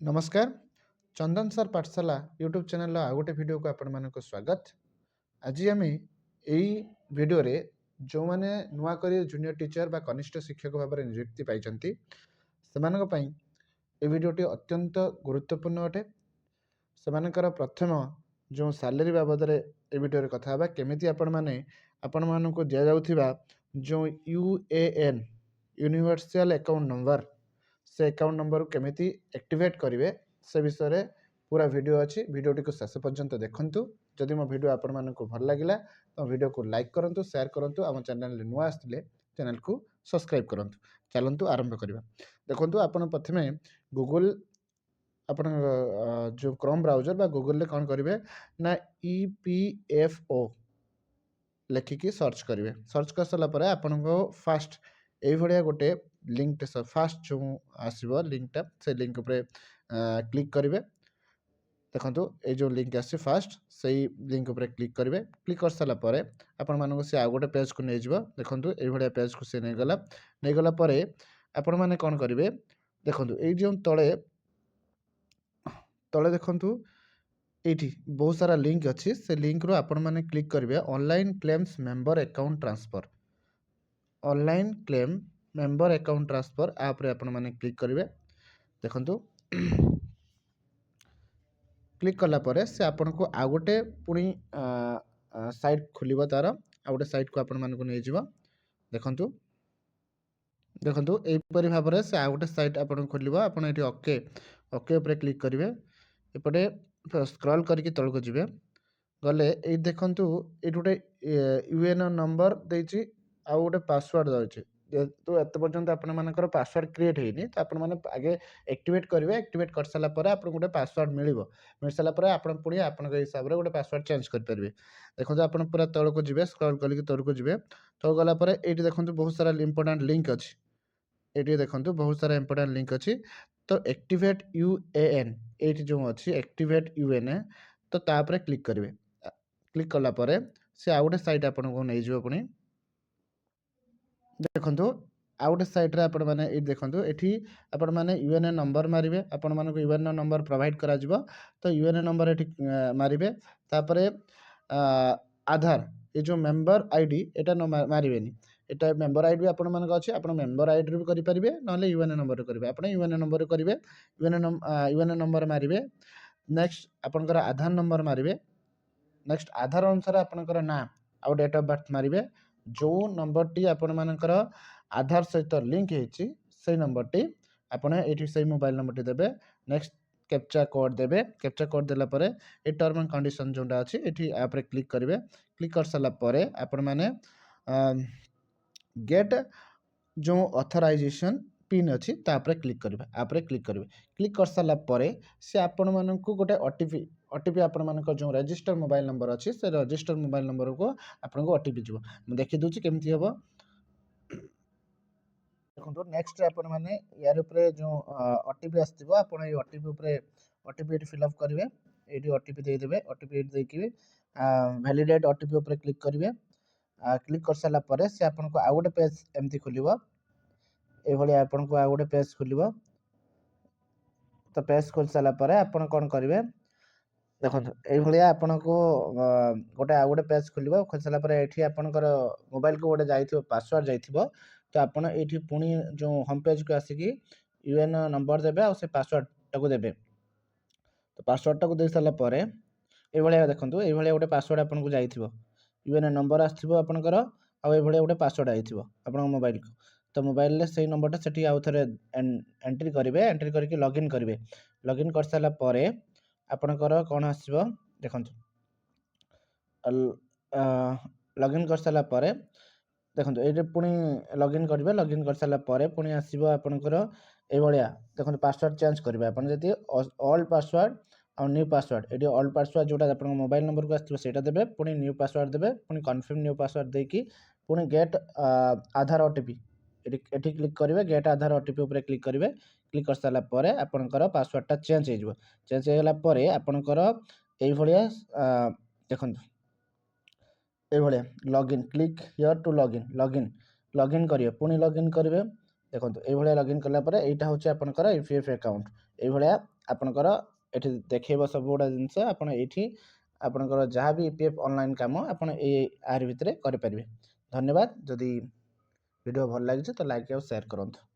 नमस्कार चंदन सर पाठशाला YouTube channel आ गोटे वीडियो को आपण मानक स्वागत। आज आम यही वीडियो रे जो मैंने नुआ करी जूनियर टीचर बा कनिष्ठ शिक्षक भाव में नियुक्ति पाई से वीडियोटी अत्यंत गुरुत्वपूर्ण अटे। से प्रथम जो सैलरी बाबद ए वीडियो कथा केमिति आपण मानक दि जाउथिबा जो यूएएन यूनिवर्सल अकाउंट नंबर से अकाउंट नंबर केमिति एक्टिवेट करेंगे से विषय पूरा वीडियो अच्छी वीडियोटी को शेष पर्यंत देखंतु। जदि मो वीडियो आपण मानक भल लगिला तो वीडियो को लाइक करंतु, शेयर करंतु, आम चैनल रे नुआ आसले चैनल को सब्सक्राइब करंतु। चलंतु आरंभ करबा। देखंतु आपण प्रथमे गूगल आपण जो क्रोम ब्राउजर बा गूगल ले कौन करेंगे ना ईपीएफओ लेखिकी सर्च करेंगे। सर्च कर सारा पर आपण को फास्ट ये गोटे लिंक फास्ट जो आसो लिंकटा से लिंक उपर क्लिक करेंगे। देखो ये जो लिंक आस फास्ट से लिंक उपर क्लिक करेंगे। क्लिक कर सारापर आपण मानक से आउ गोटे पेज को नहीं जाव। देखो ये पेज को सी नहीं गला आपण मैंने कौन करेंगे देखो ये जो तले तले देखु ये बहुत सारा लिंक अच्छी से लिंक रू आपण मैंने क्लिक करेंगे। Online claims member account transfer online claim member account transfer आप आपण मैंने क्लिक करेंगे। देखो क्लिक कलापर से आपन को आउ गोटे पुणी साइट खोल तार आउ गोटे साइट को आपण मानक नहीं जाव। देखु देखु यहीपरि भाव में से आउ गोटे साइट आपन खोल आपड़ ये ओके ओके उपर क्लिक करेंगे। एपटे स्क्रॉल करके तलक जी गले ये देखु ये गोटे यूएन नंबर देती आउ गोटे पासवर्ड दे तो एत पर्यंत आपण मानकर पासवर्ड क्रिएट होनी तो आपण मैंने आगे एक्टिवेट करेंगे। एक्टिवेट कर सारा पर आपको गोटे पासवर्ड मिल सारापर आप पुणी आप हिसाब से गोटे पासवर्ड चेंज करेंगे। देखो आप पूरा तौक जी स्क्रॉल करके तौक जी तो गलापर ये देखो बहुत सारा इंपोर्टेंट लिंक अच्छी ये देखो बहुत सारा इंपोर्टेंट लिंक अच्छी तो एक्टिवेट यूएएन ये जो अच्छी एक्टिवेट यूएन तो तापर क्लिक करेंगे। क्लिक कलापर से आउ गोटे साइट आपको नहीं जाव। पुणी देखो आउ गोटे साइट्रे आपण मैंने ये देखो ये आपण मैंने यूएनए नंबर मारे आपण मानक यूएनए नंबर प्रोवाइड करा तो यूएनए नंबर ये मारे तापर आधार ये जो मेंबर आईडी एटा मारे एटा मेंबर आईडी आपण मानक अच्छे आप मेंबर आईडी भी करेंगे ना यूएनए नंबर करेंगे। आप यूएनए नंबर करेंगे यूएनए नंबर मारे नेक्स्ट आपंकर आधार नंबर मारे नेक्स्ट आधार अनुसार आपंकर ना आउ डेट ऑफ बर्थ मारे जो नंबर टी आपण मानकर आधार सहित लिंक होती से नंबर टी आपड़ ये से मोबाइल नंबर टी देवे। नेक्स्ट कैप्चा कोड देवे। कैप्चा कोड देलापर ये टर्म एंड कंडीशन जोटा अच्छी ये आप क्लिक करेंगे। क्लिक कर सारापर आपण मैंने गेट जो ऑथराइजेशन पिन अच्छी तापर क्लिक करेंगे। आप क्लिक करेंगे। क्लिक कर सारापर से आपण मानक गोटे ओटीपी ओटीपी आपण मानक जो रजिस्टर मोबाइल नंबर अच्छी से रजिस्टर मोबाइल नंबर को आपन को ओटीपी जीव मैं देखि दूची केमती हेबो। देखो नेक्स्ट आपण माने यार ऊपर जो ओटीपी आस्थिबो आपण ए ओटीपी ऊपर ओटीपी फिल अप करेंगे। एटी ओटीपी दे देबे। ओटीपी देकी वैलिडेट ओटीपी ऊपर क्लिक करेंगे। क्लिक कर सारा पर से आपन को आउ गोटे पेज एमती खोलिबो। ए भली आपन को आउ गोटे पेज खोलिबो। तो पेज खोल सारा पर आपन कोन करेंगे देखो ये आपन को गोटे आउ गोटे पेज खोल खोल सारापर ये आपंकर मोबाइल को गोटे जाइए पासवर्ड जाइए तो आपड़ ये पुणी जो होम पेज को आसिकी यूएन नंबर देवे और से पासवर्ड टाक देवे। तो पासवर्ड टाक दे सारापर ये देखो ये गोटे पासवर्ड आपन को जाइए यूएन नंबर आसो आपंकर आउ ये गोटे पासवर्ड आई आप मोबाइल को तो मोबाइल से नंबरटा से आउ थे एंट्री करेंगे। एंट्री करके लॉगिन करेंगे। लॉगिन कर सारापर आपणकर कौन आसो देखो लॉगिन कर सारापर देखो ये पुणी लॉगिन करेंगे। लॉगिन कर सारापर पुणी आसो आपणकर ये देखो पासवर्ड चेंज करेंगे। आप ऑल पासवर्ड और न्यू पासवर्ड ये ऑल पासवर्ड जोटा आप मोबाइल नंबर को आसो से देवे पुणी न्यू पासवर्ड देवे पुणी कन्फर्म न्यू पासवर्ड देकी पुणी गेट आधार ओटीपी ये क्लिक करेंगे। गेट आधार ओटीपी ऊपर क्लिक करेंगे। क्लिक कर सारापर आपणकर पासवर्डटा चेंज हो चेंज होगापर आपणकर ये देखो ये login click here to login login login करेंगे पुणी लॉगिन करेंगे। देखो ये लॉगिन कलापर यहाँ हूँ आपंकर ईपीएफ अकाउंट ये ଆପଣଙ୍କର ଏଠି ଦେଖେଇବ ସବୁଗୁଡ଼ା ଜିନିଷ ଆପଣ ଏଇଠି ଆପଣଙ୍କର ଯାହା ବି EPF ଅନଲାଇନ୍ କାମ ଆପଣ ଆରି ଭିତରେ କରିପାରିବେ। ଧନ୍ୟବାଦ। ଯଦି ଭିଡ଼ିଓ ଭଲ ଲାଗିଛି ତ ଲାଇକ୍ ଆଉ ସେୟାର କରନ୍ତୁ।